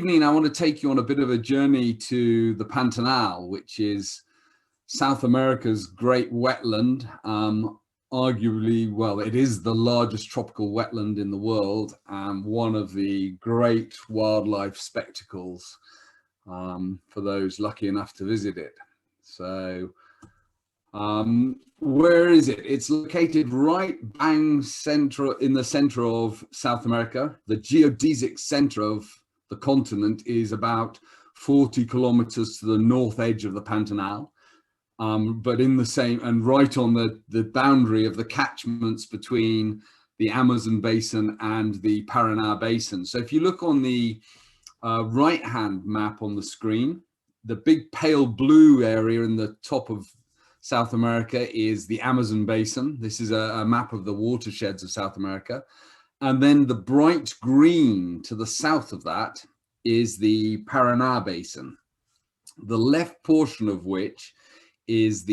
evening, I want to take you on a bit of a journey to the Pantanal, which is South America's great wetland. Arguably, well, it is the largest tropical wetland in the world and one of the great wildlife spectacles for those lucky enough to visit it. So where is it? It's located right bang in the center of South America. The geodesic center of the continent is about 40 kilometers to the north edge of the Pantanal. But in the same, and right on the boundary of the catchments between the Amazon basin and the Paraná basin. So if you look on the right-hand map on the screen, the big pale blue area in the top of South America is the Amazon basin. This is a map of the watersheds of South America. And then the bright green to the south of that is the Paraná basin, the left portion of which is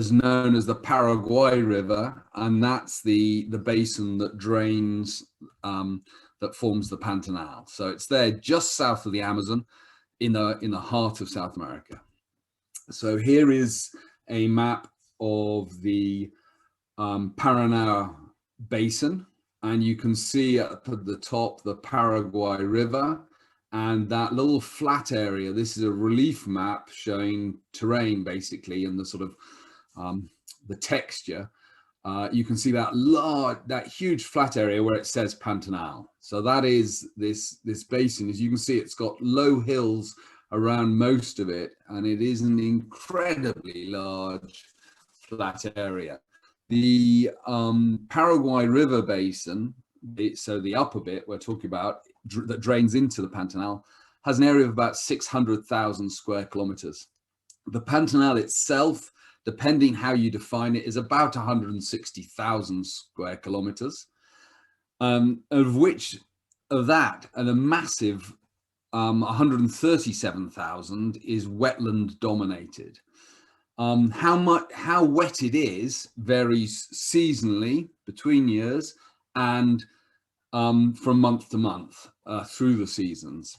known as the Paraguay River, and that's the basin that drains, that forms the Pantanal. So it's there just south of the Amazon in the heart of South America. So here is a map of the Paraná basin, and you can see up at the top the Paraguay River and that little flat area. This is a relief map showing terrain basically and the sort of the texture. You can see that huge flat area where it says Pantanal. So that is this basin. As you can see, it's got low hills around most of it, and it is an incredibly large flat area. The Paraguay River basin, so the upper bit we're talking about, that drains into the Pantanal, has an area of about 600,000 square kilometers. The Pantanal itself, depending how you define it, is about 160,000 square kilometers, of that, and a massive 137,000 is wetland dominated. How wet it is varies seasonally between years and from month to month through the seasons.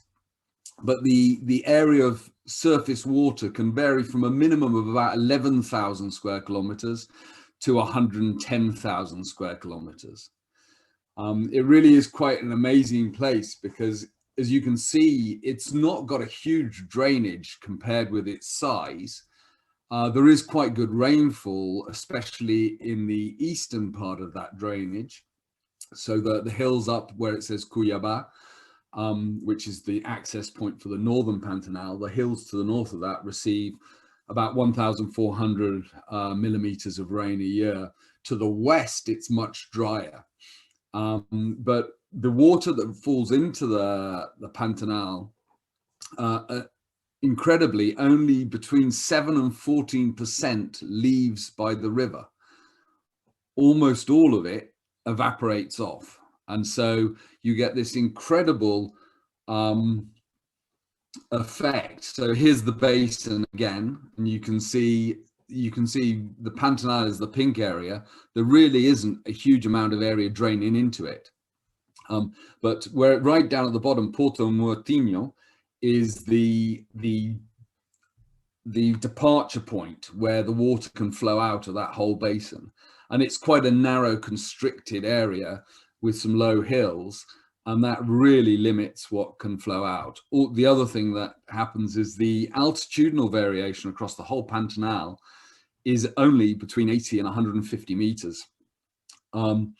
But the area of surface water can vary from a minimum of about 11,000 square kilometers to 110,000 square kilometers. It really is quite an amazing place because, as you can see, it's not got a huge drainage compared with its size. There is quite good rainfall, especially in the eastern part of that drainage. So the hills up where it says Cuyabá, which is the access point for the northern Pantanal, the hills to the north of that receive about 1,400 millimeters of rain a year. To the west, it's much drier. But the water that falls into the Pantanal, incredibly, only between 7 and 14% leaves by the river. Almost all of it evaporates off, and so you get this incredible effect. So here's the basin again, and you can see the Pantanal is the pink area. There really isn't a huge amount of area draining into it, but where right down at the bottom, Porto Murtinho, is the departure point where the water can flow out of that whole basin. And it's quite a narrow, constricted area with some low hills, and that really limits what can flow out. The other thing that happens is the altitudinal variation across the whole Pantanal is only between 80 and 150 meters. And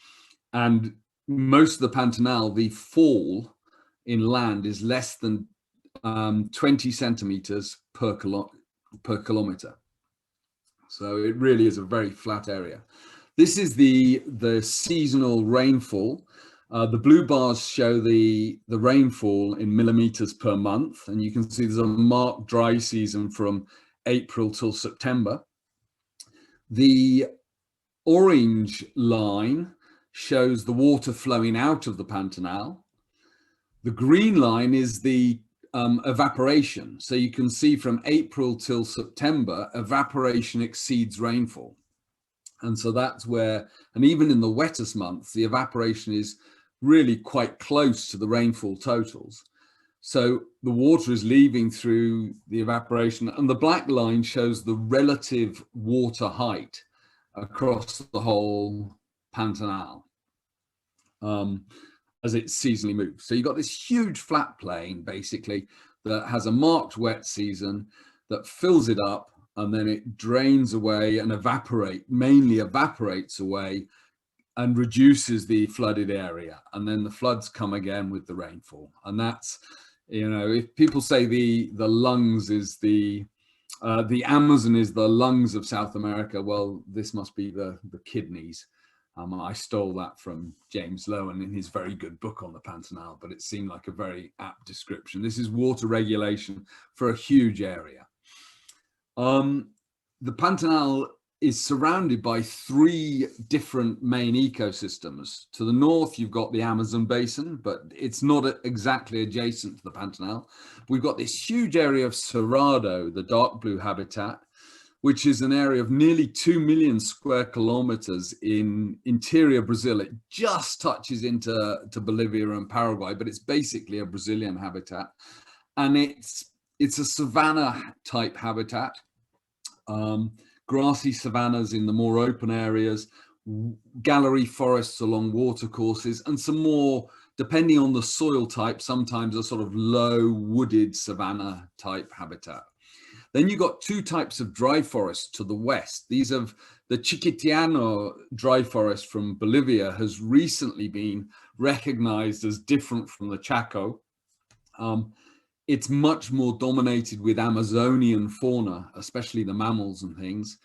most of the Pantanal, the fall in land is less than 20 centimeters per kilometer. So it really is a very flat area. This is the seasonal rainfall. The blue bars show the rainfall in millimeters per month, and you can see there's a marked dry season from April till September. The orange line shows the water flowing out of the Pantanal. The green line is the evaporation. So you can see from April till September, evaporation exceeds rainfall. And so that's where, and even in the wettest months, the evaporation is really quite close to the rainfall totals. So the water is leaving through the evaporation, and the black line shows the relative water height across the whole Pantanal as it seasonally moves. So you've got this huge flat plain, basically, that has a marked wet season that fills it up, and then it drains away and mainly evaporates away and reduces the flooded area. And then the floods come again with the rainfall. And that's, you know, if people say the lungs is the Amazon is the lungs of South America, well, this must be the kidneys. I stole that from James Lowen in his very good book on the Pantanal, but it seemed like a very apt description. This is water regulation for a huge area. The Pantanal is surrounded by 3 different main ecosystems. To the north, you've got the Amazon basin, but it's not exactly adjacent to the Pantanal. We've got this huge area of Cerrado, the dark blue habitat, which is an area of nearly 2 million square kilometers in interior Brazil. It just touches into Bolivia and Paraguay, but it's basically a Brazilian habitat. And it's a savanna type habitat. Grassy savannas in the more open areas, gallery forests along watercourses, and some more, depending on the soil type, sometimes a sort of low wooded savanna type habitat. Then you've got 2 types of dry forest to the west. These have the Chiquitiano dry forest from Bolivia has recently been recognized as different from the Chaco. It's much more dominated with Amazonian fauna, especially the mammals and things.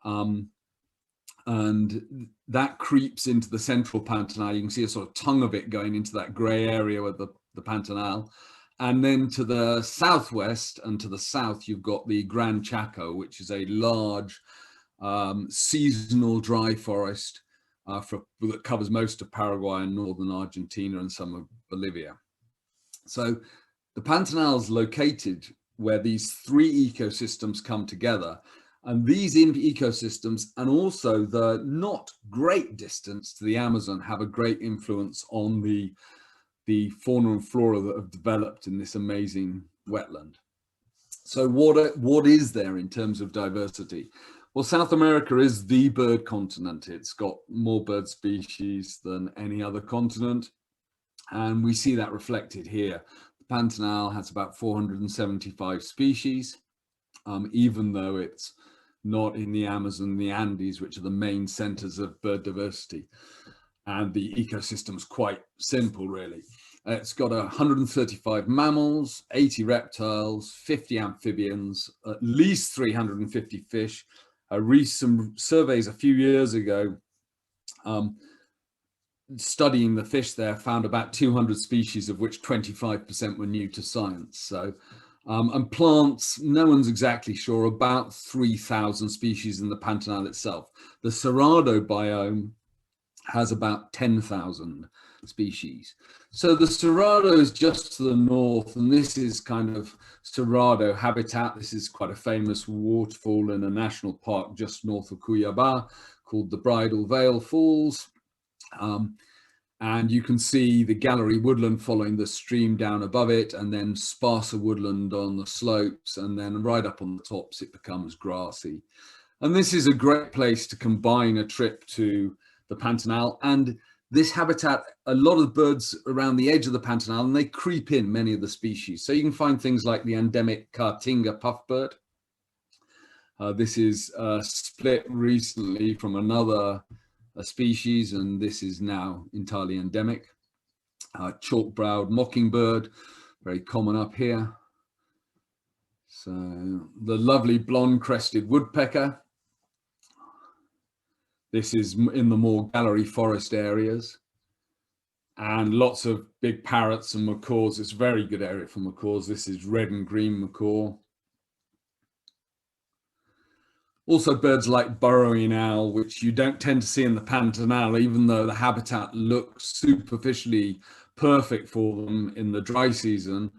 And that creeps into the central Pantanal. You can see a sort of tongue of it going into that gray area with the Pantanal. And then to the southwest and to the south, you've got the Gran Chaco, which is a large seasonal dry forest that covers most of Paraguay and northern Argentina and some of Bolivia. So the Pantanal is located where these 3 ecosystems come together, and these ecosystems and also the not great distance to the Amazon have a great influence on the fauna and flora that have developed in this amazing wetland. So what is there in terms of diversity? Well, South America is the bird continent. It's got more bird species than any other continent, and we see that reflected here. Pantanal has about 475 species, even though it's not in the Amazon, the Andes, which are the main centers of bird diversity. And the ecosystem's quite simple, really. It's got 135 mammals, 80 reptiles, 50 amphibians, at least 350 fish. Some surveys a few years ago studying the fish there found about 200 species, of which 25% were new to science. So, and plants, no one's exactly sure, about 3,000 species in the Pantanal itself. The Cerrado biome has about 10,000 species. So the Cerrado is just to the north, and this is kind of Cerrado habitat. This is quite a famous waterfall in a national park just north of Cuiabá called the Bridal Veil Falls. And you can see the gallery woodland following the stream down above it, and then sparser woodland on the slopes, and then right up on the tops it becomes grassy. And this is a great place to combine a trip to the Pantanal and this habitat. A lot of birds around the edge of the Pantanal, and they creep in, many of the species. So you can find things like the endemic Caatinga puffbird. This is split recently from another species, and this is now entirely endemic. Chalk-browed mockingbird, very common up here. So the lovely blonde-crested woodpecker. This is in the more gallery forest areas. And lots of big parrots and macaws. It's a very good area for macaws. This is red and green macaw. Also birds like burrowing owl, which you don't tend to see in the Pantanal, even though the habitat looks superficially perfect for them in the dry season.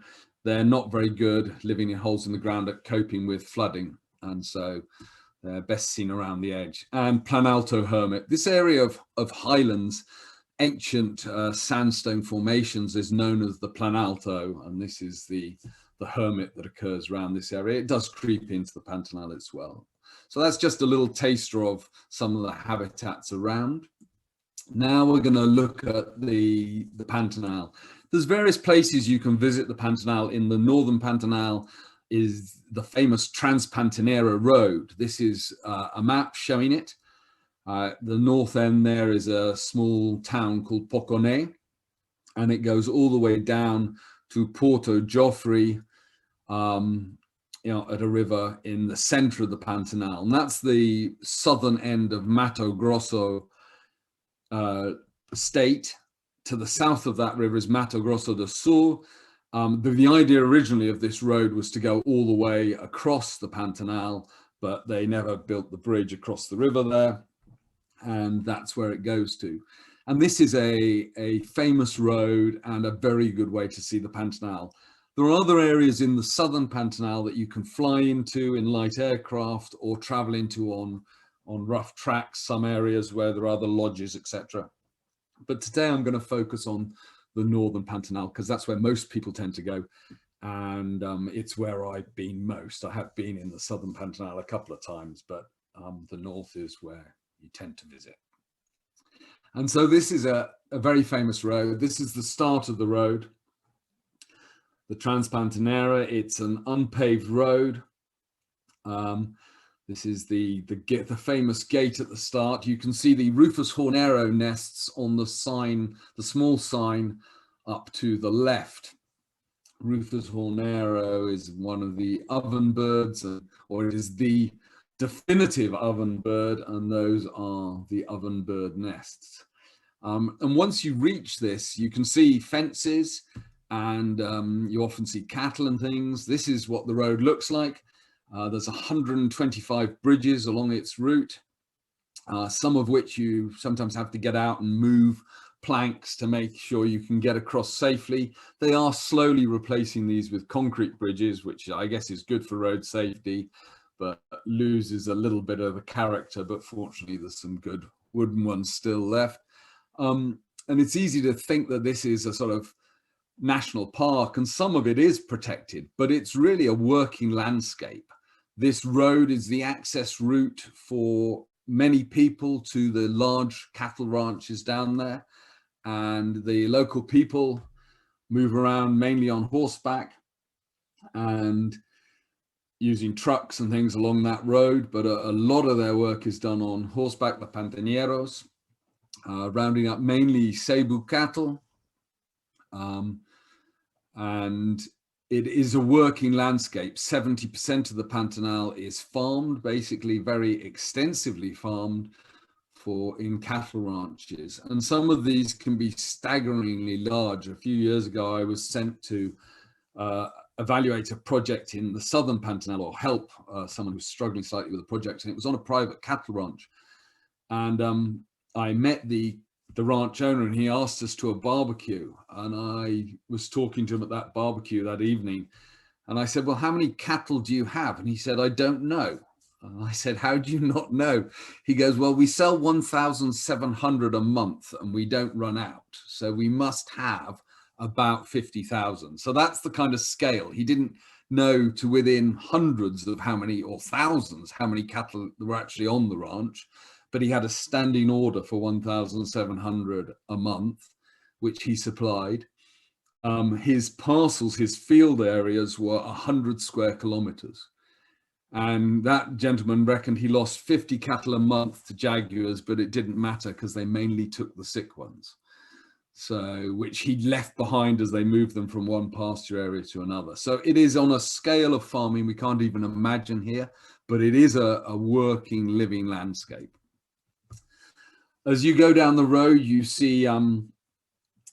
They're not very good living in holes in the ground at coping with flooding. And so they're best seen around the edge. And Planalto hermit, this area of highlands ancient sandstone formations is known as the Planalto, and this is the hermit that occurs around this area. It does creep into the Pantanal as well. So that's just a little taster of some of the habitats around. Now we're going to look at the Pantanal. There's various places you can visit the Pantanal. In the northern Pantanal is the famous Transpantanera Road. This is a map showing it. The north end there is a small town called Poconé, and it goes all the way down to Porto Joffre, at a river in the center of the Pantanal. And that's the southern end of Mato Grosso state. To the south of that river is Mato Grosso do Sul. The idea originally of this road was to go all the way across the Pantanal, but they never built the bridge across the river there, and that's where it goes to. And this is a famous road and a very good way to see the Pantanal. There are other areas in the southern Pantanal that you can fly into in light aircraft or travel into on rough tracks, some areas where there are other lodges, etc. But today I'm going to focus on the northern Pantanal because that's where most people tend to go, and it's where I've been most. I have been in the southern Pantanal a couple of times, but the north is where you tend to visit. And so this is a very famous road. This is the start of the road, the Transpantanera. It's an unpaved road. This is the famous gate at the start. You can see the Rufus hornero nests on the sign, the small sign up to the left. Rufus hornero is one of the oven birds, or it is the definitive oven bird, and those are the oven bird nests. And once you reach this, you can see fences, and you often see cattle and things. This is what the road looks like. There's 125 bridges along its route, some of which you sometimes have to get out and move planks to make sure you can get across safely. They are slowly replacing these with concrete bridges, which I guess is good for road safety, but loses a little bit of the character. But fortunately, there's some good wooden ones still left. And it's easy to think that this is a sort of national park, and some of it is protected, but it's really a working landscape. This road is the access route for many people to the large cattle ranches down there, and the local people move around mainly on horseback and using trucks and things along that road, but a lot of their work is done on horseback, the pantaneros, rounding up mainly Cebu cattle, and it is a working landscape. 70% of the Pantanal is farmed, basically very extensively farmed in cattle ranches. And some of these can be staggeringly large. A few years ago, I was sent to evaluate a project in the southern Pantanal, or help someone who's struggling slightly with a project, and it was on a private cattle ranch. And I met the ranch owner, and he asked us to a barbecue, and I was talking to him at that barbecue that evening, and I said, well, how many cattle do you have? And he said, I don't know. And I said, how do you not know? He goes, well, we sell 1,700 a month and we don't run out, so we must have about 50,000. So that's the kind of scale. He didn't know to within hundreds of how many, or thousands, how many cattle were actually on the ranch, but he had a standing order for 1,700 a month, which he supplied. His parcels, his field areas were 100 square kilometers. And that gentleman reckoned he lost 50 cattle a month to jaguars, but it didn't matter because they mainly took the sick ones. So, which he left behind as they moved them from one pasture area to another. So it is on a scale of farming we can't even imagine here, but it is a working, living landscape. As you go down the road, you see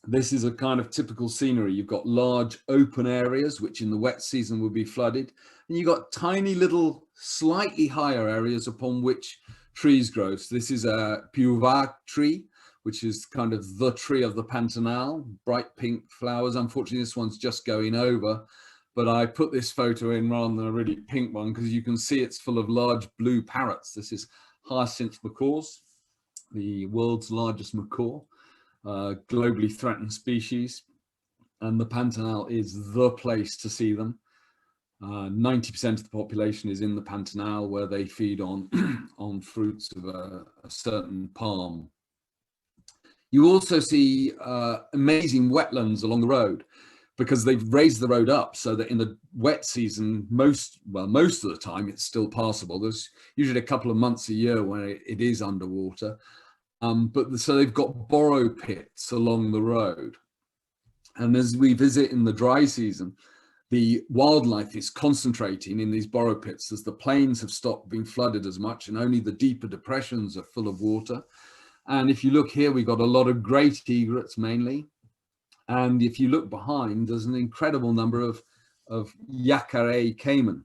this is a kind of typical scenery. You've got large open areas, which in the wet season will be flooded. And you've got tiny little, slightly higher areas upon which trees grow. So this is a piuva tree, which is kind of the tree of the Pantanal, bright pink flowers. Unfortunately, this one's just going over, but I put this photo in rather than a really pink one because you can see it's full of large blue parrots. This is hyacinth macaws, the world's largest macaw. globally threatened species, and the Pantanal is the place to see them. 90% of the population is in the Pantanal, where they feed on on fruits of a certain palm. You also see amazing wetlands along the road, because they've raised the road up so that in the wet season, most of the time, it's still passable. There's usually a couple of months a year when it is underwater. So they've got borrow pits along the road. And as we visit in the dry season, the wildlife is concentrating in these borrow pits as the plains have stopped being flooded as much, and only the deeper depressions are full of water. And if you look here, we've got a lot of great egrets mainly. And if you look behind, there's an incredible number of Yacaré caiman.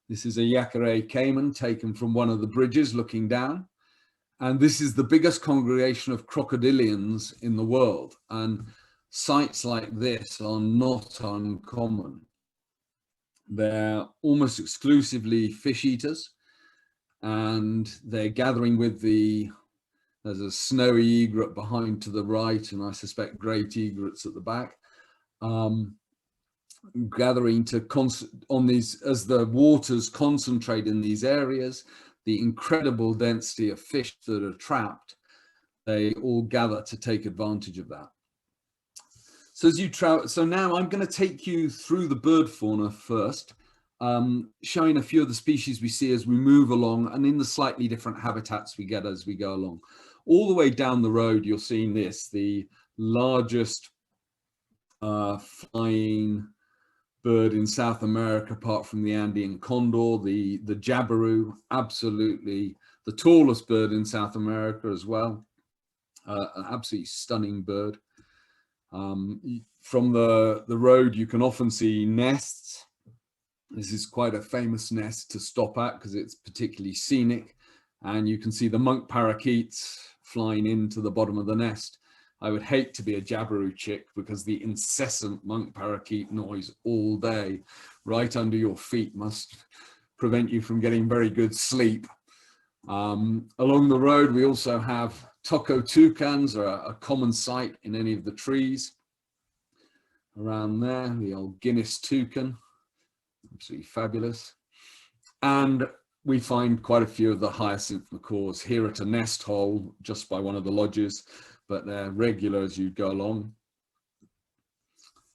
This is a Yacaré caiman taken from one of the bridges looking down. And this is the biggest congregation of crocodilians in the world. And sites like this are not uncommon. They're almost exclusively fish eaters, and they're gathering with there's a snowy egret behind to the right, and I suspect great egrets at the back, gathering on these, as the waters concentrate in these areas, the incredible density of fish that are trapped, they all gather to take advantage of that. So as you travel, so now I'm going to take you through the bird fauna first, showing a few of the species we see as we move along, and in the slightly different habitats we get as we go along. All the way down the road, you're seeing this, the largest flying bird in South America, apart from the Andean condor, the jabiru, absolutely the tallest bird in South America as well. An absolutely stunning bird. From the road, you can often see nests. This is quite a famous nest to stop at because it's particularly scenic. And you can see the monk parakeets flying into the bottom of the nest. I would hate to be a jabiru chick, because the incessant monk parakeet noise all day right under your feet must prevent you from getting very good sleep. Along the road, we also have Toko toucans, are a common sight in any of the trees around there. The old Guinness toucan, absolutely fabulous. And we find quite a few of the hyacinth macaws here at a nest hole just by one of the lodges, but they're regular as you go along.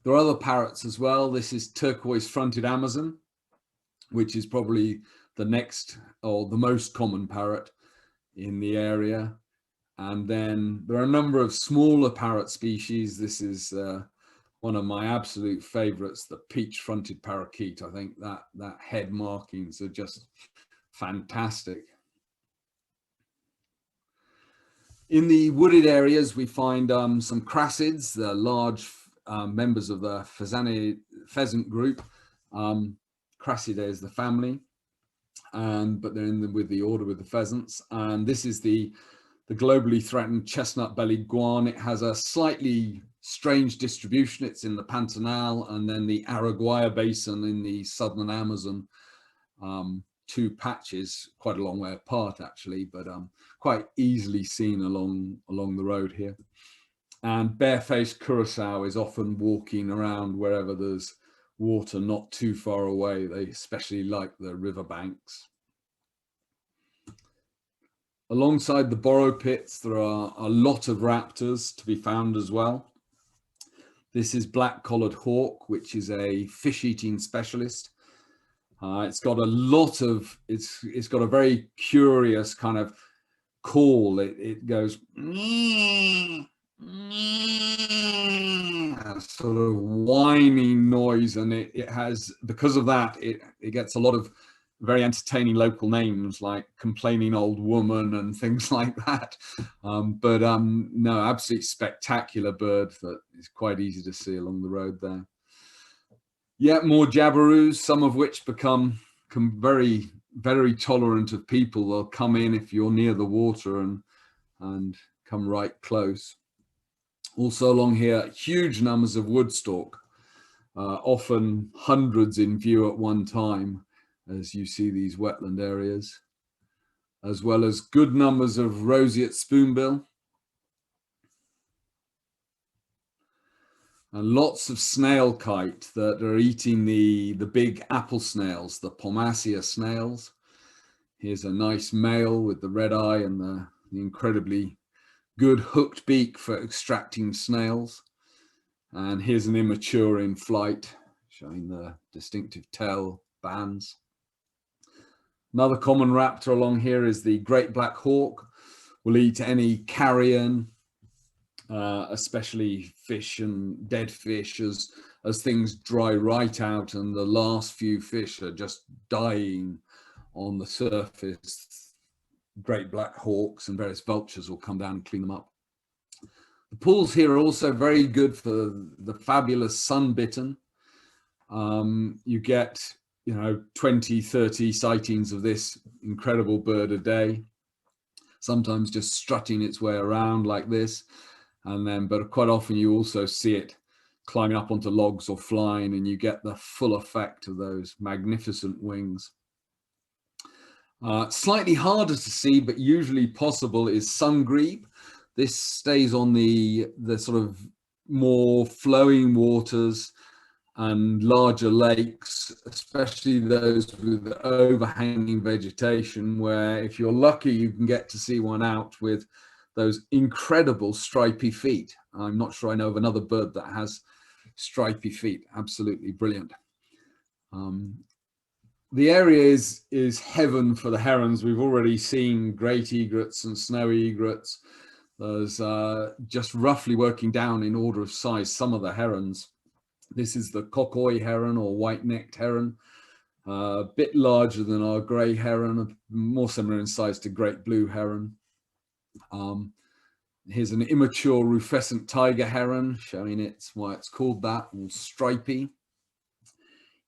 There are other parrots as well. This is turquoise-fronted Amazon, which is probably the next or the most common parrot in the area. And then there are a number of smaller parrot species. This is one of my absolute favorites, the peach-fronted parakeet. I think that head markings are just fantastic. In the wooded areas, we find some crassids, the large members of the pheasant group. Crassidae is the family, but they're with the order with the pheasants. And this is the globally threatened chestnut-bellied guan. It has a slightly strange distribution. It's in the Pantanal and then the Araguaia Basin in the southern Amazon. Two patches, quite a long way apart actually, but quite easily seen along the road here. And barefaced curassow is often walking around wherever there's water not too far away. They especially like the riverbanks. Alongside the borrow pits, there are a lot of raptors to be found as well. This is black-collared hawk, which is a fish-eating specialist. It's got it's got a very curious kind of call. It goes a sort of whining noise, and it has, because of that, it gets a lot of very entertaining local names like Complaining Old Woman and things like that. No, absolutely spectacular bird that is quite easy to see along the road there. Yeah, more jabberus, some of which become very, very tolerant of people. They'll come in if you're near the water and come right close. Also along here, huge numbers of woodstock, often hundreds in view at one time, as you see these wetland areas, as well as good numbers of roseate spoonbill. and lots of snail kite that are eating the big apple snails, the Palmacia snails. Here's a nice male with the red eye and the incredibly good hooked beak for extracting snails. And here's an immature in flight, showing the distinctive tail bands. Another common raptor along here is the great black hawk. Will eat any carrion, especially fish and dead fish, as things dry right out and the last few fish are just dying on the surface. Great black hawks and various vultures will come down and clean them up. The pools here are also very good for the fabulous sunbitten. You get, 20, 30 sightings of this incredible bird a day, sometimes just strutting its way around like this. But quite often you also see it climbing up onto logs or flying, and you get the full effect of those magnificent wings. Slightly harder to see, but usually possible, is sungrebe. This stays on the sort of more flowing waters and larger lakes, especially those with overhanging vegetation, where if you're lucky, you can get to see one out with those incredible stripy feet. I'm not sure I know of another bird that has stripy feet. Absolutely brilliant. The area is heaven for the herons. We've already seen great egrets and snowy egrets. There's just roughly working down in order of size some of the herons. This is the cockoi heron or white-necked heron, a bit larger than our grey heron, more similar in size to great blue heron. Here's an immature rufescent tiger heron, showing why it's called that, all stripy.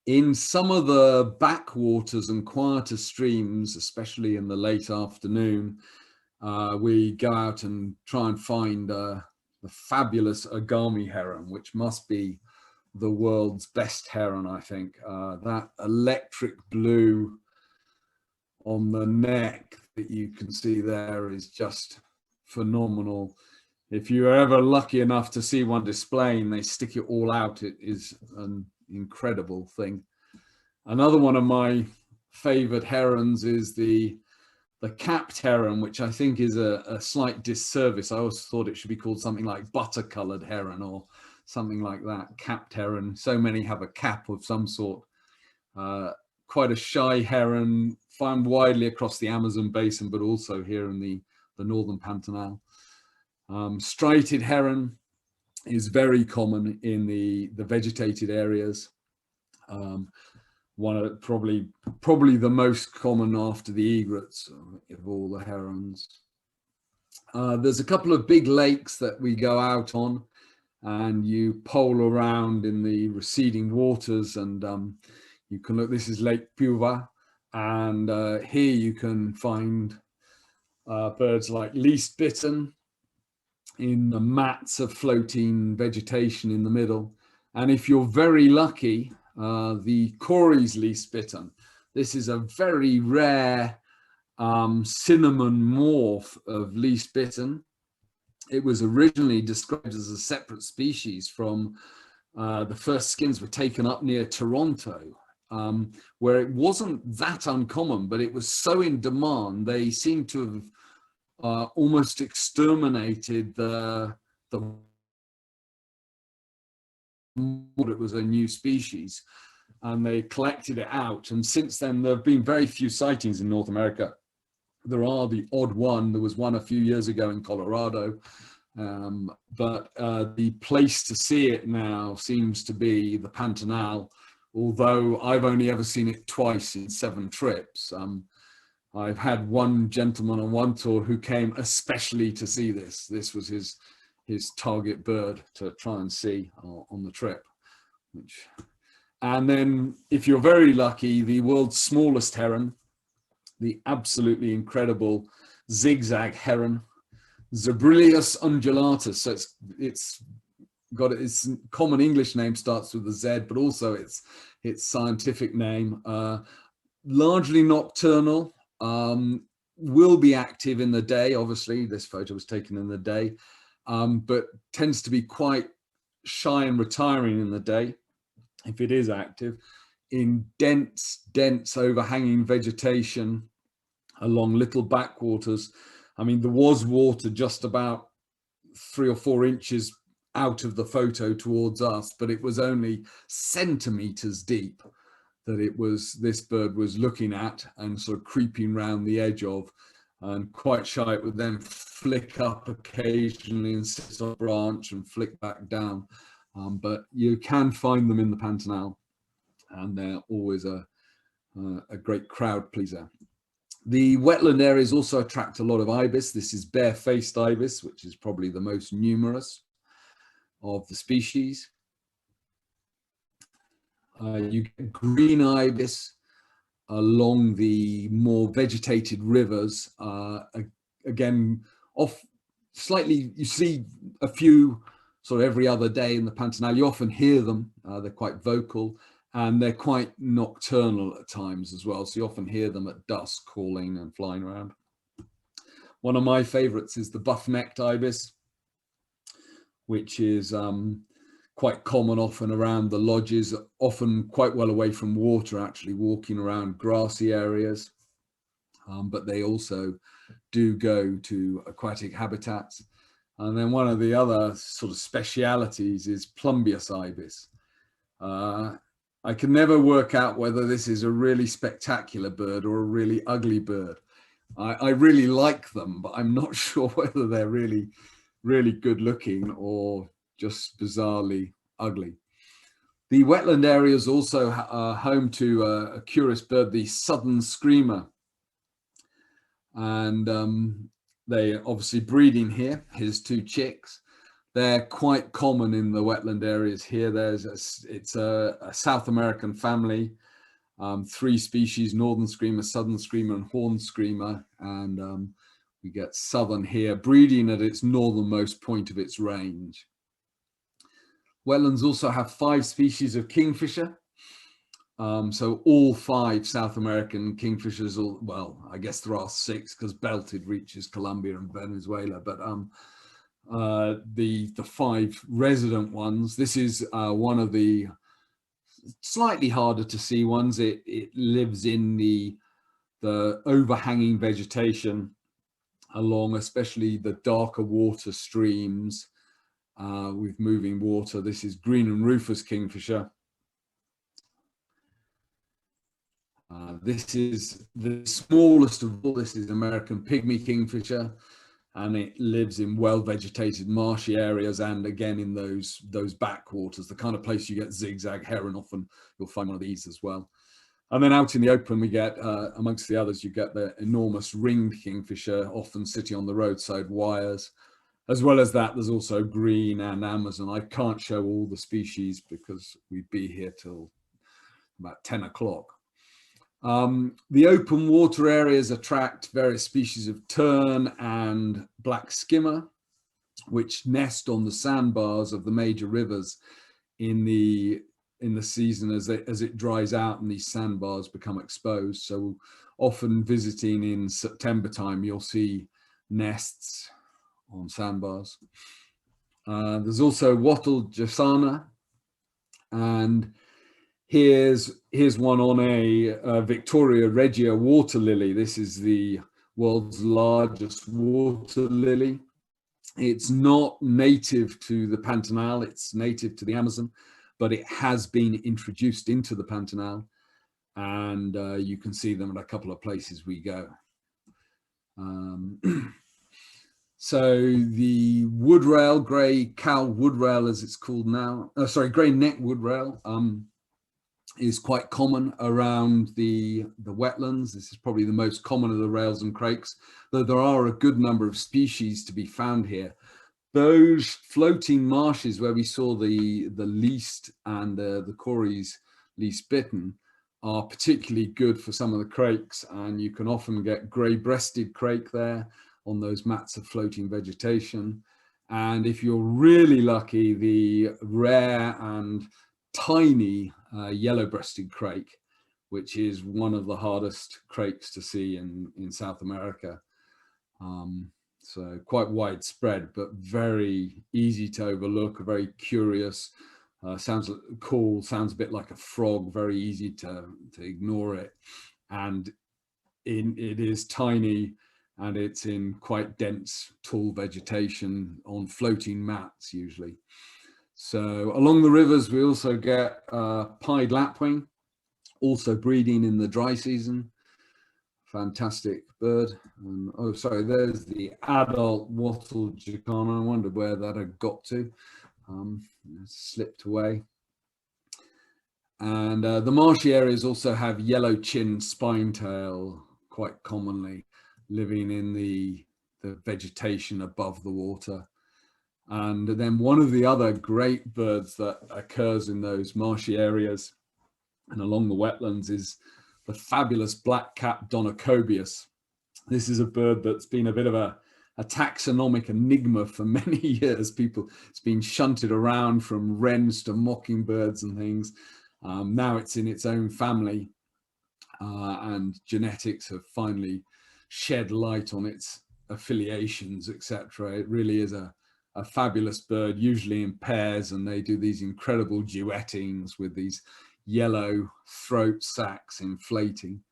In some of the backwaters and quieter streams, especially in the late afternoon, we go out and try and find the fabulous agami heron, which must be the world's best heron, I think. That electric blue on the neck that you can see there is just phenomenal. If you're ever lucky enough to see one displaying, they stick it all out. It is an incredible thing. Another one of my favorite herons is the capped heron, which I think is a slight disservice. I always thought it should be called something like butter-colored heron or something like that. Capped heron. So many have a cap of some sort. Quite a shy heron, found widely across the Amazon basin, but also here in the northern Pantanal. Striated heron is very common in the vegetated areas. One of probably the most common after the egrets of all the herons. There's a couple of big lakes that we go out on, and you pole around in the receding waters, and you can look. This is Lake Puva, and here you can find birds like least bitten in the mats of floating vegetation in the middle. And if you're very lucky, the Corey's least bitten. This is a very rare cinnamon morph of least bitten. It was originally described as a separate species from the first skins were taken up near Toronto, where it wasn't that uncommon, but it was so in demand, they seem to have almost exterminated it was a new species, and they collected it out. And since then, there have been very few sightings in North America. There are the odd one. There was one a few years ago in Colorado, but the place to see it now seems to be the Pantanal, although I've only ever seen it twice in 7 trips. I've had one gentleman on one tour who came especially to see this. This was his target bird to try and see on the trip. And then, if you're very lucky, the world's smallest heron, the absolutely incredible zigzag heron, Zebrulius undulatus. So it's got its common English name starts with a Z, but also its scientific name. Largely nocturnal. Will be active in the day. Obviously, this photo was taken in the day, but tends to be quite shy and retiring in the day, if it is active, in dense overhanging vegetation along little backwaters. I mean, there was water just about 3 or 4 inches out of the photo towards us, but it was only centimeters deep that this bird was looking at and sort of creeping round the edge of, and quite shy. It would then flick up occasionally and sit on a branch and flick back down. But you can find them in the Pantanal, and they're always a great crowd pleaser. The wetland areas also attract a lot of ibis. This is bare-faced ibis, which is probably the most numerous of the species. You get green ibis along the more vegetated rivers. Again, you see a few sort of every other day in the Pantanal. You often hear them. They're quite vocal, and they're quite nocturnal at times as well. So you often hear them at dusk calling and flying around. One of my favorites is the buff-necked ibis, which is quite common often around the lodges, often quite well away from water, actually walking around grassy areas. But they also do go to aquatic habitats. And then one of the other sort of specialities is plumbeous ibis. I can never work out whether this is a really spectacular bird or a really ugly bird. I really like them, but I'm not sure whether they're really good looking or just bizarrely ugly. The wetland area is also home to a curious bird, the southern screamer. And they obviously breeding here, his 2 chicks. They're quite common in the wetland areas here. It's a South American family, 3 species: northern screamer, southern screamer, and horned screamer. And we get southern here, breeding at its northernmost point of its range. Wetlands also have 5 species of kingfisher. So all 5 South American kingfishers, well, I guess there are 6 because belted reaches Colombia and Venezuela, but the 5 resident ones. This is one of the slightly harder to see ones. It lives in the overhanging vegetation along especially the darker water streams with moving water. This is green and Rufus kingfisher. This is the smallest of all. This is American pygmy kingfisher, and it lives in well-vegetated marshy areas, and again in those backwaters, the kind of place you get zigzag heron. Often you'll find one of these as well. And then out in the open we get, amongst the others, you get the enormous ringed kingfisher, often sitting on the roadside wires. As well as that, there's also green and Amazon. I can't show all the species because we'd be here till about 10 o'clock. The open water areas attract various species of tern and black skimmer, which nest on the sandbars of the major rivers in the season as it dries out and these sandbars become exposed. So often visiting in September time, you'll see nests on sandbars. There's also wattled jasana, and here's one on a Victoria regia water lily. This is the world's largest water lily. It's not native to the Pantanal, it's native to the Amazon, but it has been introduced into the Pantanal, and you can see them at a couple of places we go. So the wood-rail, grey cow wood-rail as it's called now, grey neck wood-rail, is quite common around the wetlands. This is probably the most common of the rails and crakes, though there are a good number of species to be found here. Those floating marshes where we saw the least and the Corey's least bitten are particularly good for some of the crakes, and you can often get grey-breasted crake there on those mats of floating vegetation. And if you're really lucky, the rare and tiny yellow-breasted crake, which is one of the hardest crakes to see in South America. So quite widespread, but very easy to overlook, very curious. Sounds cool, sounds a bit like a frog, very easy to ignore it. And it is tiny, and it's in quite dense, tall vegetation on floating mats usually. So along the rivers, we also get pied lapwing, also breeding in the dry season. Fantastic bird. Oh, sorry, there's the adult wattle jacana. I wonder where that had got to. Slipped away. And the marshy areas also have yellow-chinned spinetail quite commonly, living in the vegetation above the water. And then one of the other great birds that occurs in those marshy areas and along the wetlands is the fabulous black-capped Donacobius. This is a bird that's been a bit of a taxonomic enigma for many years. It's been shunted around from wrens to mockingbirds and things. Now it's in its own family, and genetics have finally shed light on its affiliations, etc. It really is a fabulous bird, usually in pairs, and they do these incredible duettings with these yellow throat sacs inflating,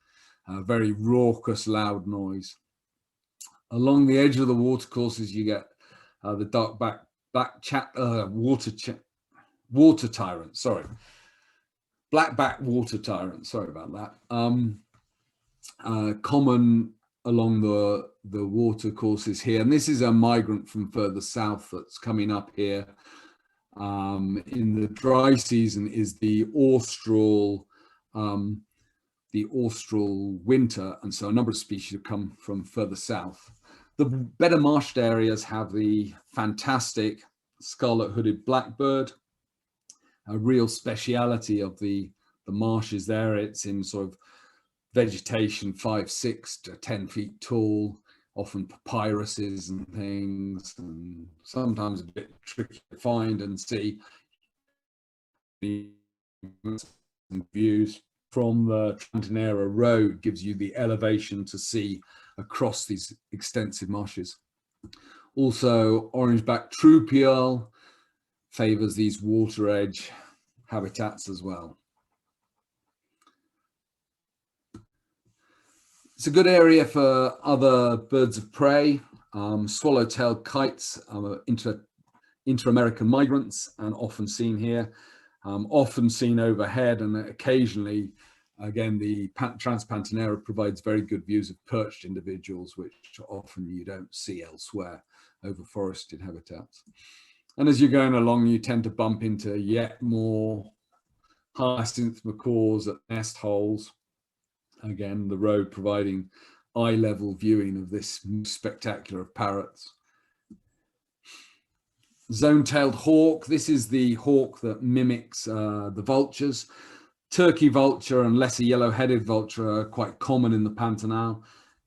very raucous, loud noise. Along the edge of the watercourses, you get the dark water tyrant. Sorry, black-backed water tyrant. Sorry about that. Common along the watercourses here, and this is a migrant from further south that's coming up here. In the dry season is the austral winter, and so a number of species have come from further south. The better marshed areas have the fantastic scarlet-hooded blackbird, a real speciality of the marshes there. It's in sort of vegetation 5, 6 to 10 feet tall, often papyruses and things, and sometimes a bit tricky to find and see. The views from the Pantanal road gives you the elevation to see across these extensive marshes. Also, orange-backed troupial favors these water edge habitats as well. It's a good area for other birds of prey. Swallow-tailed kites are inter-American migrants and often seen here, often seen overhead, and occasionally, again, the Transpantanera provides very good views of perched individuals, which often you don't see elsewhere over forested habitats. And as you're going along, you tend to bump into yet more hyacinth macaws at nest holes. Again, the road providing eye-level viewing of this spectacular of parrots. Zone-tailed hawk. This is the hawk that mimics the vultures. Turkey vulture and lesser yellow-headed vulture are quite common in the Pantanal,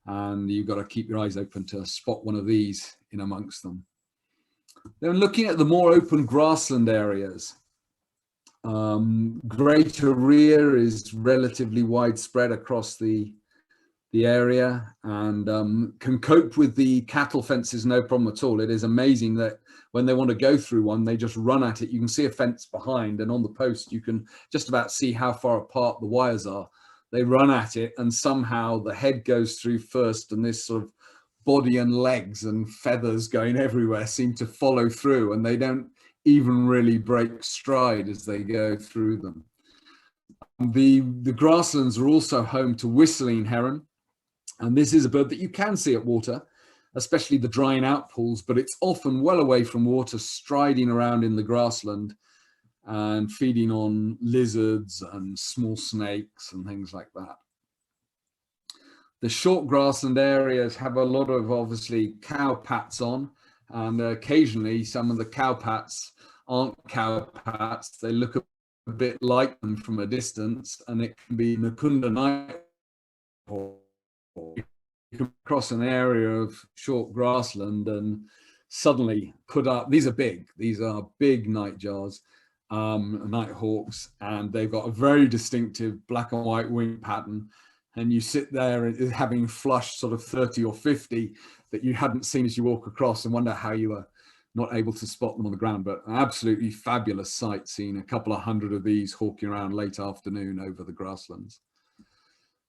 and you've got to keep your eyes open to spot one of these in amongst them. Then looking at the more open grassland areas, greater rear is relatively widespread across the area, and can cope with the cattle fences no problem at all. It is amazing that when they want to go through one, they just run at it. You can see a fence behind, and on the post you can just about see how far apart the wires are. They run at it, and somehow the head goes through first, and this sort of body and legs and feathers going everywhere seem to follow through, and they don't even really break stride as they go through them. The grasslands are also home to whistling heron, and this is a bird that you can see at water, especially the drying out pools, but it's often well away from water, striding around in the grassland and feeding on lizards and small snakes and things like that. The short grassland areas have a lot of, obviously, cowpats on, and occasionally some of the cowpats aren't cowpats. They look a bit like them from a distance, and it can be Nakunda nighthawk. You can cross an area of short grassland and suddenly put up, these are big nightjars, nighthawks, and they've got a very distinctive black and white wing pattern, and you sit there having flushed sort of 30 or 50 that you hadn't seen as you walk across, and wonder how you were not able to spot them on the ground. But an absolutely fabulous sight, seeing a couple of hundred of these hawking around late afternoon over the grasslands.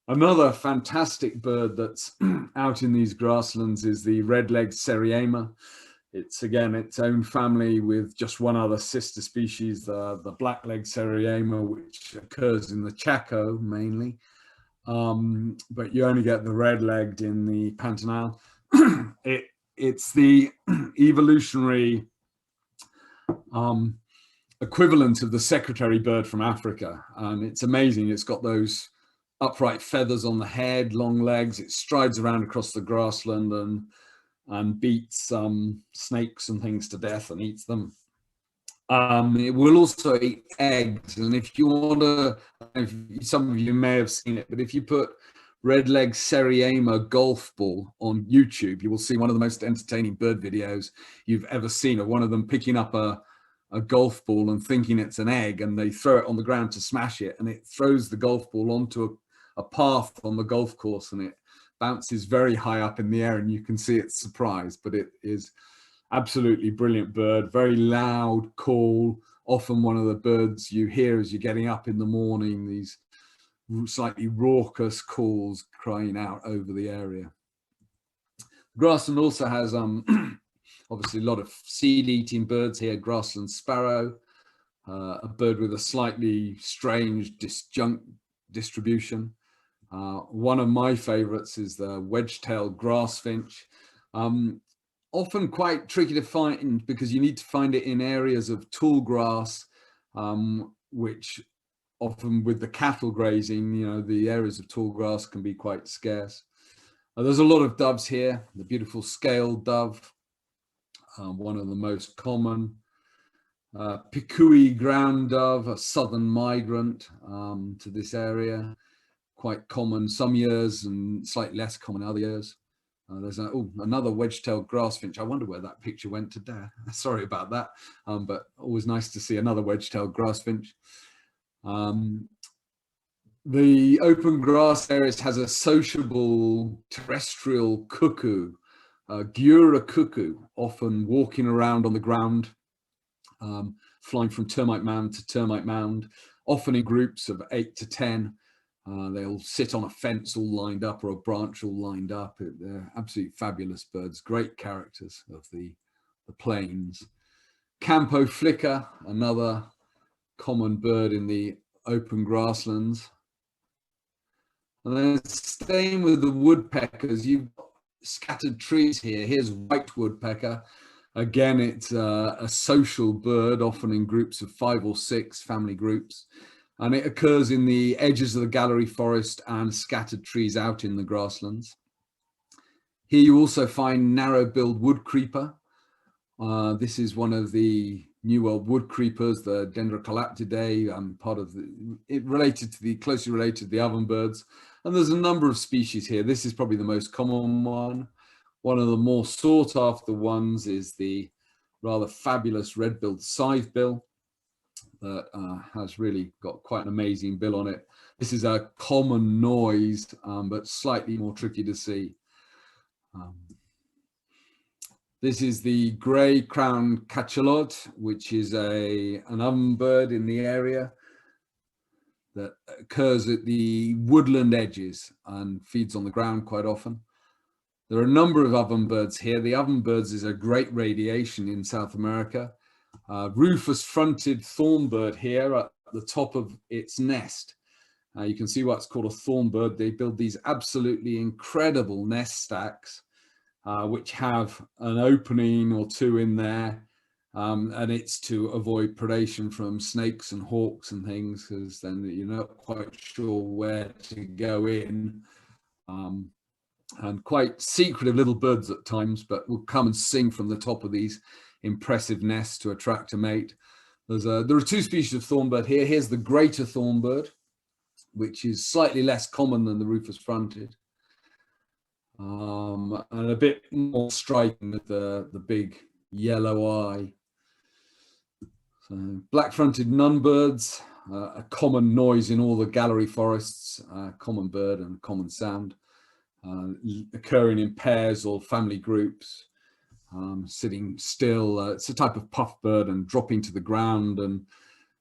Another fantastic bird that's out in these grasslands is the red-legged Seriema. It's again its own family with just one other sister species, the black-legged Seriema, which occurs in the Chaco mainly. But you only get the red-legged in the Pantanal. It's the evolutionary equivalent of the secretary bird from Africa. And it's amazing. It's got those upright feathers on the head, long legs. It strides around across the grassland and beats snakes and things to death and eats them. It will also eat eggs. And if you want to, some of you may have seen it, but if you put red-legged Seriema golf ball on YouTube, you will see one of the most entertaining bird videos you've ever seen, of one of them picking up a golf ball and thinking it's an egg, and they throw it on the ground to smash it, and it throws the golf ball onto a path on the golf course, and it bounces very high up in the air, and you can see its surprise. But it is absolutely brilliant bird, very loud call, often one of the birds you hear as you're getting up in the morning, these slightly raucous calls crying out over the area. Grassland also has obviously a lot of seed-eating birds here. Grassland sparrow, a bird with a slightly strange disjunct distribution. One of my favorites is the Wedgetail grass finch. Often quite tricky to find because you need to find it in areas of tall grass, which often with the cattle grazing, you know, the areas of tall grass can be quite scarce. There's a lot of doves here. The beautiful scaled dove, one of the most common. Picui ground dove, a southern migrant to this area, quite common some years and slightly less common other years. There's another wedge-tailed grassfinch. I wonder where that picture went today. Sorry about that, but always nice to see another wedge-tailed grassfinch. The open grass areas has a sociable terrestrial cuckoo, Gura cuckoo, often walking around on the ground, flying from termite mound to termite mound, often in groups of 8 to 10. They'll sit on a fence all lined up or a branch all lined up. They're absolutely fabulous birds, great characters of the plains. Campo flicker, another common bird in the open grasslands. And then staying with the woodpeckers, you've got scattered trees here. Here's white woodpecker. Again, it's a social bird, often in groups of 5 or 6 family groups. And it occurs in the edges of the gallery forest and scattered trees out in the grasslands. Here you also find narrow-billed woodcreeper. This is one of the New World wood creepers, the Dendrocolaptidae, part of closely related to the ovenbirds. And there's a number of species here. This is probably the most common one. One of the more sought after ones is the rather fabulous red-billed scythebill that has really got quite an amazing bill on it. This is a common noise, but slightly more tricky to see. This is the grey-crowned cachalot, which is an ovenbird in the area that occurs at the woodland edges and feeds on the ground quite often. There are a number of ovenbirds here. The ovenbirds is a great radiation in South America. Rufus-fronted thornbird here at the top of its nest. You can see what's called a thornbird. They build these absolutely incredible nest stacks, which have an opening or two in there, and it's to avoid predation from snakes and hawks and things, because then you're not quite sure where to go in. And quite secretive little birds at times, but will come and sing from the top of these impressive nests to attract a mate. There are 2 species of thornbird here. Here's the greater thornbird, which is slightly less common than the Rufus-fronted. And a bit more striking with the big yellow eye. So black-fronted nunbirds, a common noise in all the gallery forests, common bird and common sound, occurring in pairs or family groups, sitting still. It's a type of puff bird and dropping to the ground and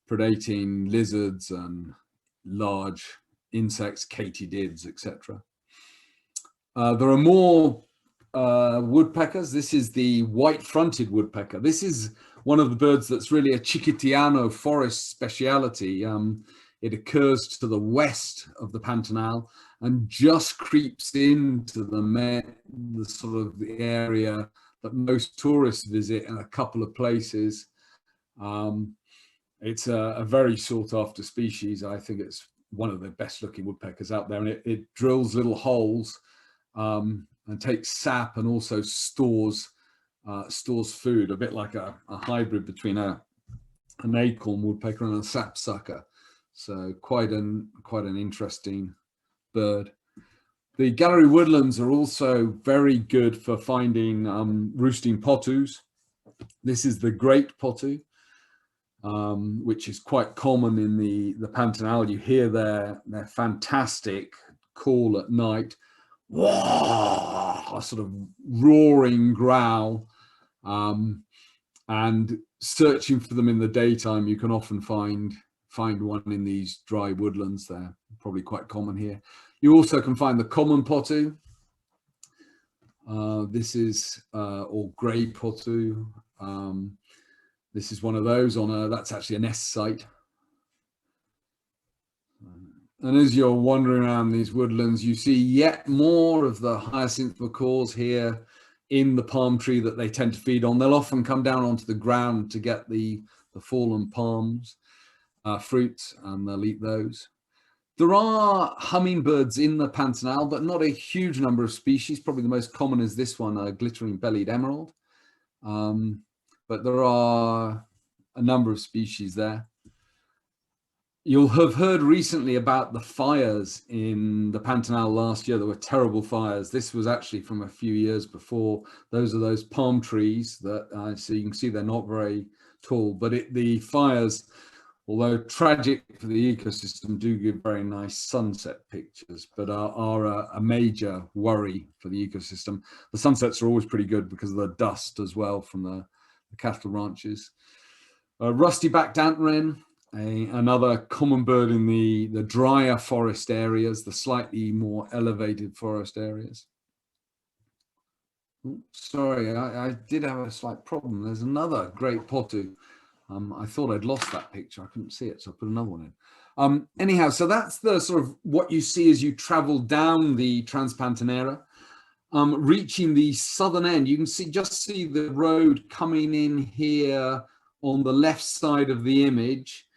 predating lizards and large insects, katydids, etc. There are more woodpeckers. This is the white-fronted woodpecker. This is one of the birds that's really a Chiquitiano forest speciality. It occurs to the west of the Pantanal and just creeps into the sort of the area that most tourists visit in a couple of places. It's a very sought after species. I think it's one of the best looking woodpeckers out there, and it drills little holes and takes sap and also stores food, a bit like a hybrid between an acorn woodpecker and a sapsucker. So quite an interesting bird. The gallery woodlands are also very good for finding roosting potus. This is the great potu, which is quite common in the Pantanal. You hear their fantastic call at night, a sort of roaring growl, and searching for them in the daytime, you can often find one in these dry woodlands. They're probably quite common here. You also can find the common potu. This is or grey potu. This is one of those that's actually a nest site. And as you're wandering around these woodlands, you see yet more of the hyacinth macaws here in the palm tree that they tend to feed on. They'll often come down onto the ground to get the fallen palms, fruits, and they'll eat those. There are hummingbirds in the Pantanal, but not a huge number of species. Probably the most common is this one, a glittering bellied emerald. But there are a number of species there. You'll have heard recently about the fires in the Pantanal last year. There were terrible fires. This was actually from a few years before. Those are those palm trees that, so you can see they're not very tall, but the fires, although tragic for the ecosystem, do give very nice sunset pictures, but are a major worry for the ecosystem. The sunsets are always pretty good because of the dust as well from the cattle ranches. Rusty-backed ant wren, another common bird in the drier forest areas, the slightly more elevated forest areas. Sorry, I did have a slight problem. There's another great potu. I thought I'd lost that picture. I couldn't see it, so I put another one in. Anyhow, so that's the sort of what you see as you travel down the Transpantanera. Reaching the southern end, you can just see the road coming in here on the left side of the image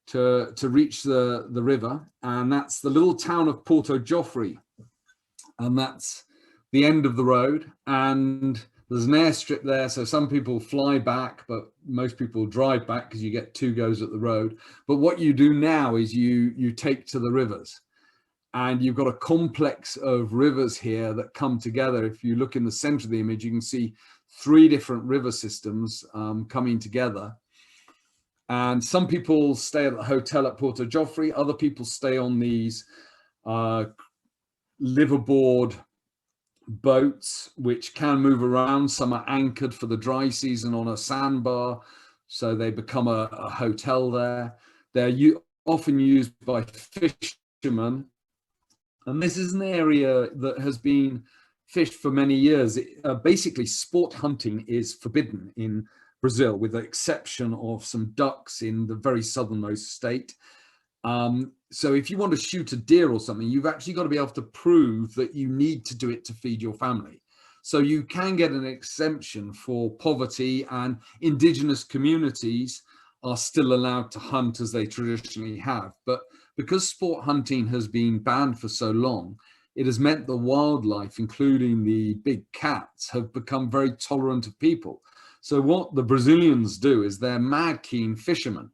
to reach the river, and that's the little town of Porto Joffre, and that's the end of the road. And there's an airstrip there, so some people fly back, but most people drive back because you get 2 goes at the road. But what you do now is you take to the rivers, and you've got a complex of rivers here that come together. If you look in the center of the image, you can see 3 different river systems coming together. And some people stay at the hotel at Porto Joffre. Other people stay on these liverboard boats, which can move around. Some are anchored for the dry season on a sandbar, so they become a hotel there. They're often used by fishermen. And this is an area that has been fished for many years. Basically, sport hunting is forbidden in Brazil, with the exception of some ducks in the very southernmost state. So if you want to shoot a deer or something, you've actually got to be able to prove that you need to do it to feed your family. So you can get an exemption for poverty, and indigenous communities are still allowed to hunt as they traditionally have. But because sport hunting has been banned for so long, it has meant the wildlife, including the big cats, have become very tolerant of people. So what the Brazilians do is they're mad keen fishermen.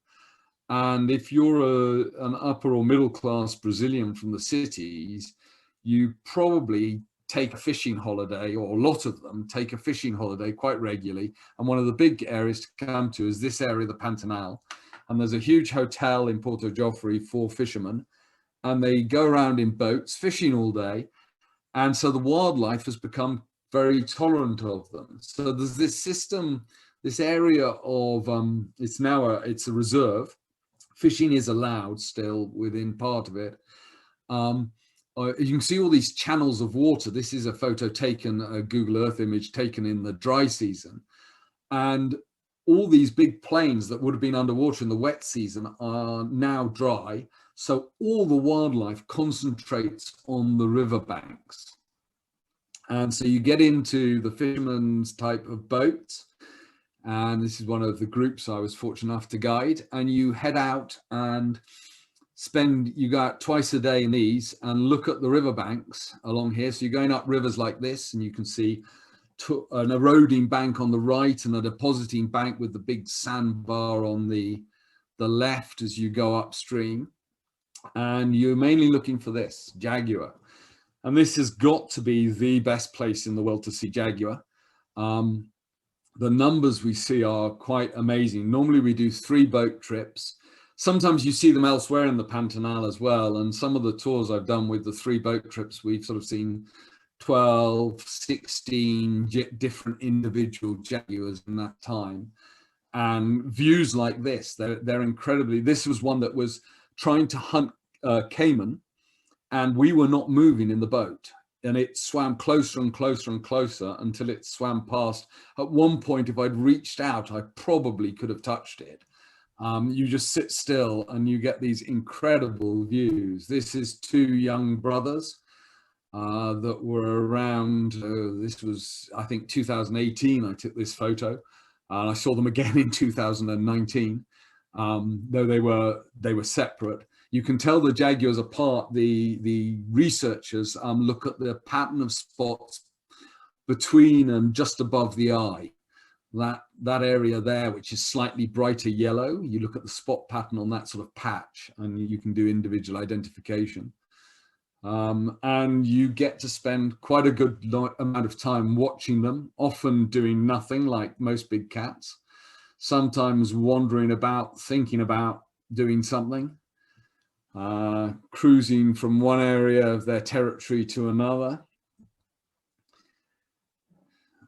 And if you're an upper or middle class Brazilian from the cities, you probably take a fishing holiday, or a lot of them take a fishing holiday quite regularly. And one of the big areas to come to is this area, the Pantanal. and there's a huge hotel in Porto Joffre for fishermen, and they go around in boats fishing all day. And so the wildlife has become very tolerant of them. So there's this system, this area of, it's a reserve. Fishing is allowed still within part of it. You can see all these channels of water. This is a photo taken, a Google Earth image taken in the dry season. And all these big plains that would have been underwater in the wet season are now dry. So all the wildlife concentrates on the riverbanks. And so you get into the fisherman's type of boats. And this is one of the groups I was fortunate enough to guide. And you head out and you go out twice a day in these and look at the riverbanks along here. So you're going up rivers like this, and you can see an eroding bank on the right and a depositing bank with the big sandbar on the left as you go upstream. And you're mainly looking for this jaguar. And this has got to be the best place in the world to see jaguar. The numbers we see are quite amazing. Normally we do 3 boat trips. Sometimes you see them elsewhere in the Pantanal as well. And some of the tours I've done with the 3 boat trips, we've sort of seen 12, 16 different individual jaguars in that time. And views like this, they're incredibly, this was one that was trying to hunt caiman, and we were not moving in the boat. And it swam closer and closer and closer until it swam past. At one point, if I'd reached out, I probably could have touched it. You just sit still and you get these incredible views. This is 2 young brothers that were around, this was, I think, 2018, I took this photo. And I saw them again in 2019, though they were separate. You can tell the jaguars apart. The researchers look at the pattern of spots between and just above the eye. That area there, which is slightly brighter yellow, you look at the spot pattern on that sort of patch, and you can do individual identification. And you get to spend quite a good amount of time watching them, often doing nothing like most big cats, sometimes wandering about, thinking about doing something. Cruising from one area of their territory to another.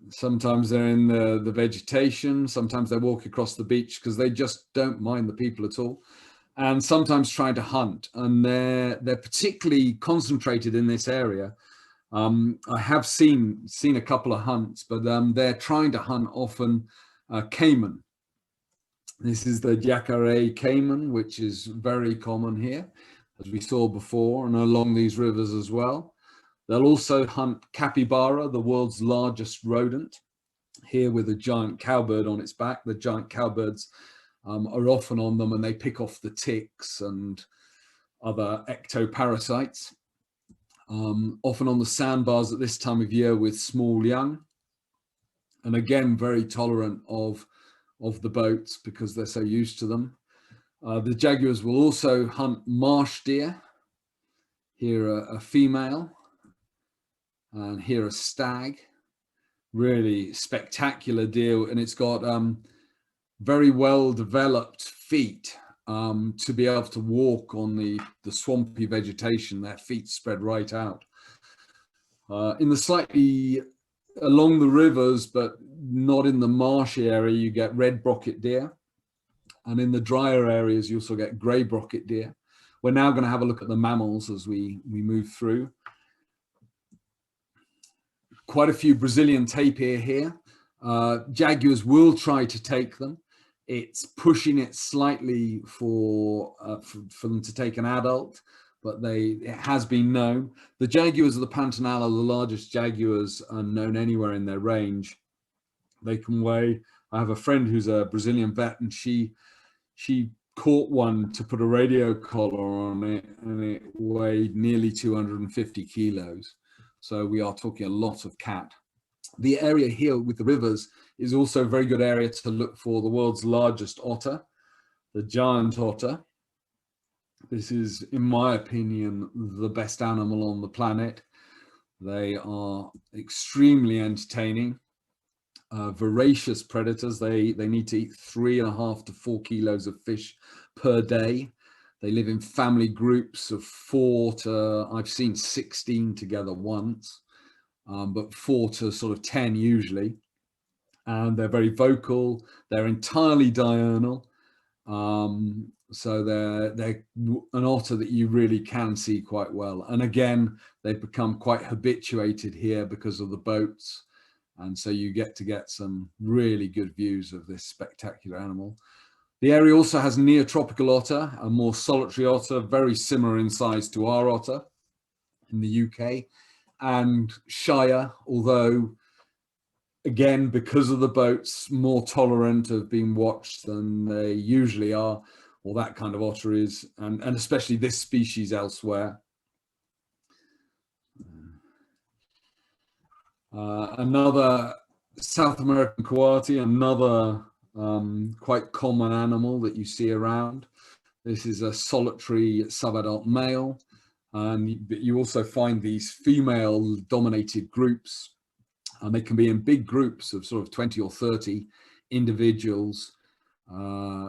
Sometimes they're in the vegetation, sometimes they walk across the beach because they just don't mind the people at all, and sometimes trying to hunt. And they're particularly concentrated in this area. I have seen a couple of hunts, but they're trying to hunt often caiman. This is the Jacare caiman, which is very common here, as we saw before, and along these rivers as well. They'll also hunt capybara, the world's largest rodent, here with a giant cowbird on its back. The giant cowbirds are often on them, and they pick off the ticks and other ectoparasites. Often on the sandbars at this time of year with small young. And again, very tolerant of the boats because they're so used to them. The jaguars will also hunt marsh deer. Here a female, and here a stag. Really spectacular deer, and it's got very well developed feet to be able to walk on the swampy vegetation. Their feet spread right out. In the slightly along the rivers, but not in the marshy area, you get red brocket deer. And in the drier areas, you also get grey brocket deer. We're now going to have a look at the mammals as we move through. Quite a few Brazilian tapir here. Jaguars will try to take them. It's pushing it slightly for them to take an adult, but it has been known. The jaguars of the Pantanal are the largest jaguars known anywhere in their range. They can weigh, I have a friend who's a Brazilian vet, and she caught one to put a radio collar on it, and it weighed nearly 250 kilos. So we are talking a lot of cat. The area here with the rivers is also a very good area to look for the world's largest otter, the giant otter. This is, in my opinion, the best animal on the planet. They are extremely entertaining. voracious predators. They need to eat 3.5 to 4 kilos of fish per day. They live in family groups of 4 to, I've seen 16 together once, but 4 to sort of 10 usually. And they're very vocal. They're entirely diurnal. So they're an otter that you really can see quite well. And again, they've become quite habituated here because of the boats. And so you get to get some really good views of this spectacular animal. The area also has neotropical otter, a more solitary otter, very similar in size to our otter in the UK, and shyer, although again, because of the boats, more tolerant of being watched than they usually are, or that kind of otter is, and especially this species elsewhere. Another South American coati, another quite common animal that you see around. This is a solitary subadult male, and you also find these female-dominated groups, and they can be in big groups of sort of 20 or 30 individuals.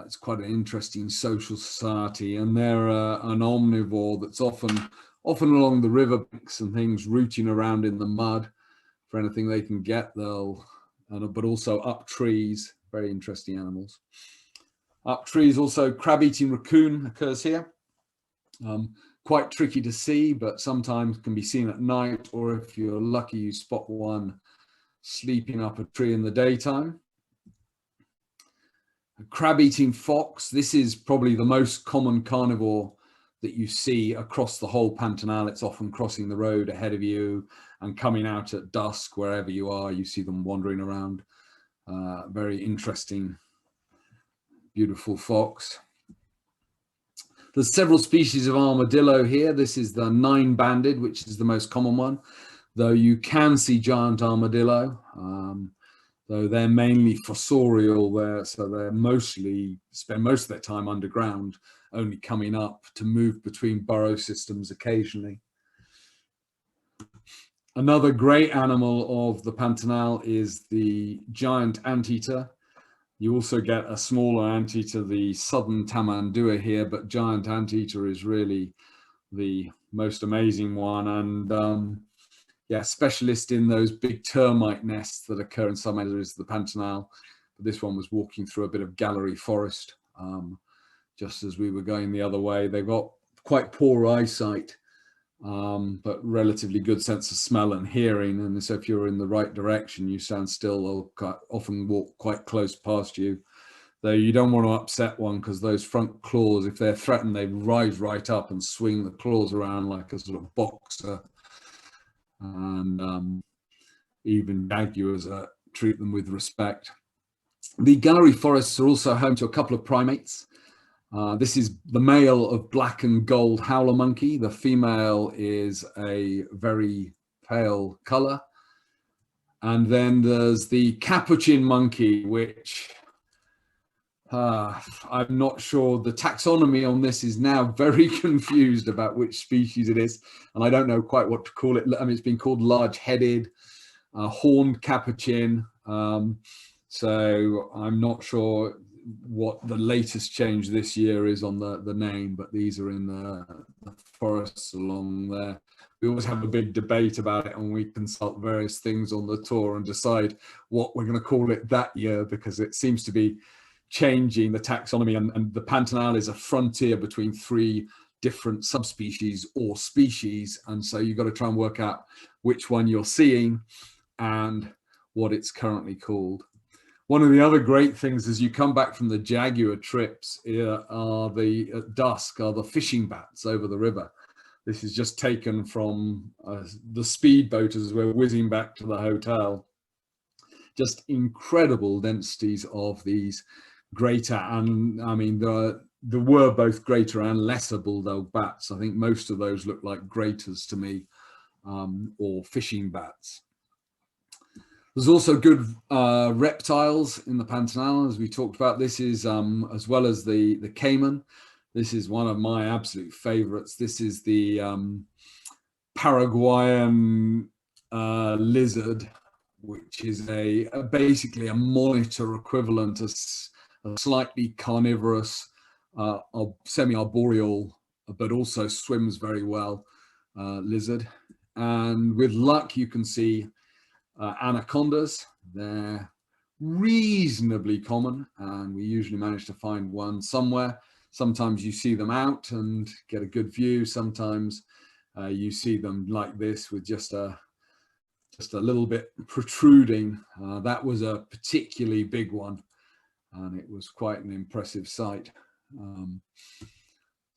It's quite an interesting social society, and they're an omnivore that's often along the riverbanks and things, rooting around in the mud for anything they can get. But also up trees. Very interesting animals. Up trees also, crab-eating raccoon occurs here. Quite tricky to see, but sometimes can be seen at night, or if you're lucky, you spot one sleeping up a tree in the daytime. A crab-eating fox. This is probably the most common carnivore that you see across the whole Pantanal. It's often crossing the road ahead of you and coming out at dusk wherever you are. You see them wandering around. Very interesting, beautiful fox. There's several species of armadillo here. This is the 9-banded, which is the most common one, though you can see giant armadillo, though they're mainly fossorial there, so they're spend most of their time underground, only coming up to move between burrow systems occasionally. Another great animal of the Pantanal is the giant anteater. You also get a smaller anteater, the southern tamandua here, but giant anteater is really the most amazing one. And yeah, specialist in those big termite nests that occur in some areas of the Pantanal. But this one was walking through a bit of gallery forest just as we were going the other way. They've got quite poor eyesight, but relatively good sense of smell and hearing. And so if you're in the right direction, you stand still, they'll often walk quite close past you. Though you don't want to upset one, because those front claws, if they're threatened, they rise right up and swing the claws around like a sort of boxer. And even jaguars treat them with respect. The gallery forests are also home to a couple of primates. This is the male of black and gold howler monkey. The female is a very pale color. And then there's the capuchin monkey, which I'm not sure. The taxonomy on this is now very confused about which species it is. And I don't know quite what to call it. I mean, it's been called large-headed, horned capuchin. So I'm not sure what the latest change this year is on the name, but these are in the forests along there. We always have a big debate about it, and we consult various things on the tour and decide what we're going to call it that year, because it seems to be changing the taxonomy, and the Pantanal is a frontier between 3 different subspecies or species, and so you've got to try and work out which one you're seeing and what it's currently called. One of the other great things as you come back from the jaguar trips at dusk are the fishing bats over the river. This is just taken from the speedboat as we're whizzing back to the hotel. Just incredible densities of these greater, and I mean there were both greater and lesser bulldog bats. I think most of those look like graters to me, or fishing bats. There's also good reptiles in the Pantanal, as we talked about. This is, as well as the caiman, this is one of my absolute favorites. This is the Paraguayan lizard, which is basically a monitor equivalent, a slightly carnivorous, semi-arboreal, but also swims very well, lizard. And with luck, you can see anacondas. They're reasonably common, and we usually manage to find one somewhere. Sometimes you see them out and get a good view. Sometimes you see them like this with just a little bit protruding. That was a particularly big one, and it was quite an impressive sight.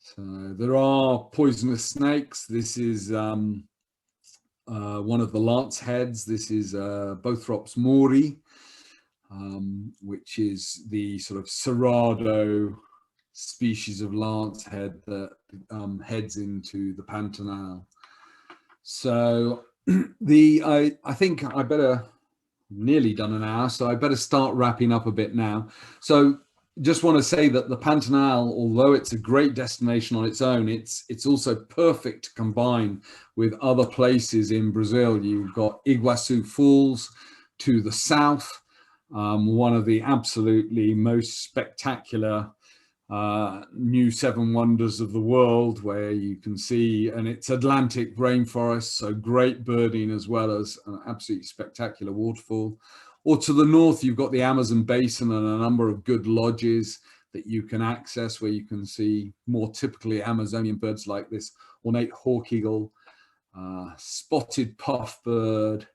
So there are poisonous snakes. This is one of the lance heads. This is Bothrops mori, which is the sort of Cerrado species of lance head that heads into the Pantanal. So I think I better, nearly done an hour, so I better start wrapping up a bit now. So just want to say that the Pantanal, although it's a great destination on its own, it's also perfect to combine with other places in Brazil. You've got Iguazu Falls to the south, one of the absolutely most spectacular new seven wonders of the world, where you can see, and it's Atlantic rainforest, so great birding as well as an absolutely spectacular waterfall. Or to the north, you've got the Amazon basin and a number of good lodges that you can access, where you can see more typically Amazonian birds like this ornate hawk eagle, spotted puffbird,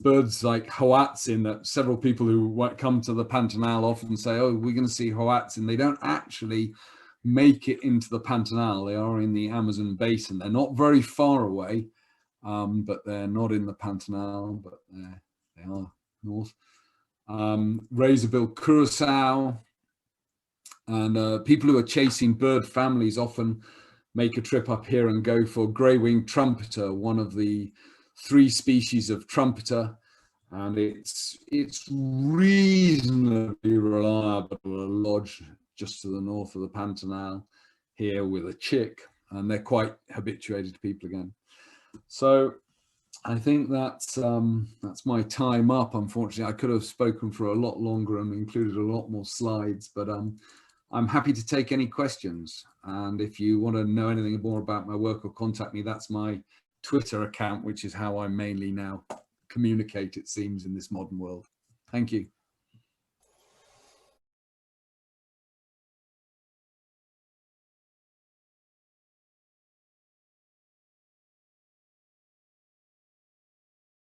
birds like hoatzin, that several people who come to the Pantanal often say, oh, we're going to see hoatzin. They don't actually make it into the Pantanal. They are in the Amazon basin. They're not very far away, but they're not in the Pantanal, but they are north. Razorbill curassow, and people who are chasing bird families often make a trip up here and go for grey-winged trumpeter, one of the 3 species of trumpeter, and it's reasonably reliable. A lodge just to the north of the Pantanal here with a chick, and they're quite habituated to people again. So I think that's my time up. Unfortunately, I could have spoken for a lot longer and included a lot more slides, but I'm happy to take any questions. And if you want to know anything more about my work or contact me, that's my Twitter account, which is how I mainly now communicate, it seems, in this modern world. Thank you.